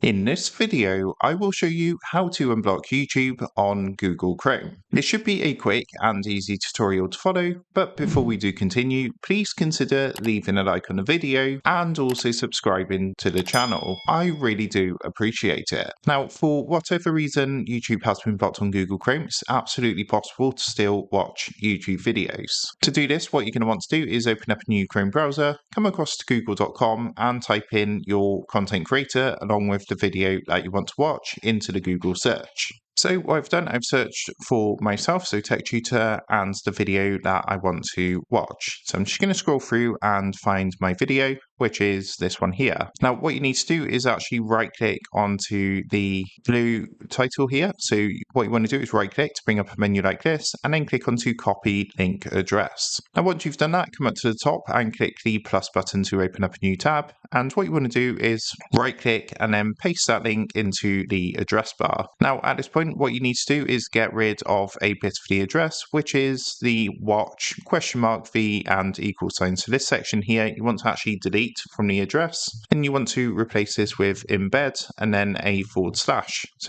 In this video, I will show you how to unblock YouTube on Google Chrome. This should be a quick and easy tutorial to follow, but before we do continue, please consider leaving a like on the video and also subscribing to the channel. I really do appreciate it. Now, for whatever reason YouTube has been blocked on Google Chrome, it's absolutely possible to still watch YouTube videos. To do this, what you're going to want to do is open up a new Chrome browser, come across to google.com and type in your content creator along with the video that you want to watch into the Google search. So what I've done, I've searched for myself, so Tech Tutor, and the video that I want to watch. So I'm just going to scroll through and find my video, which is this one here. Now, what you need to do is actually right click onto the blue title here. So what you want to do is right click to bring up a menu like this, and then click onto copy link address. Now, once you've done that, come up to the top and click the plus button to open up a new tab. And what you want to do is right click and then paste that link into the address bar. Now, at this point, what you need to do is get rid of a bit of the address, which is the watch $v and equal sign. So this section here, you want to actually delete from the address, and you want to replace this with embed and then a /. So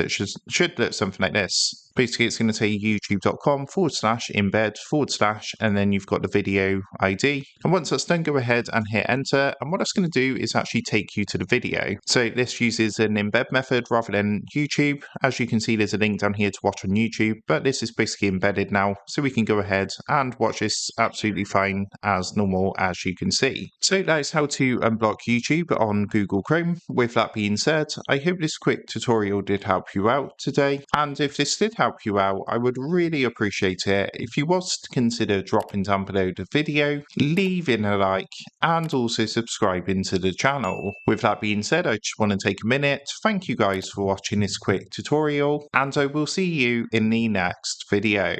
it should look something like this. Basically, it's going to say youtube.com/embed/ and then you've got the video ID. And once that's done, go ahead and hit enter. And what that's going to do is actually take you to the video. So this uses an embed method rather than YouTube. As you can see, there's a link down here to watch on YouTube, but this is basically embedded now. So we can go ahead and watch this absolutely fine as normal, as you can see. So that is how to unblock YouTube on Google Chrome. With that being said, I hope this quick tutorial did help you out today. And if this did help you out, I would really appreciate it if you was to consider dropping down below the video, leaving a like, and also subscribing to the channel. With that being said, I just want to take a minute to thank you guys for watching this quick tutorial, and I will see you in the next video.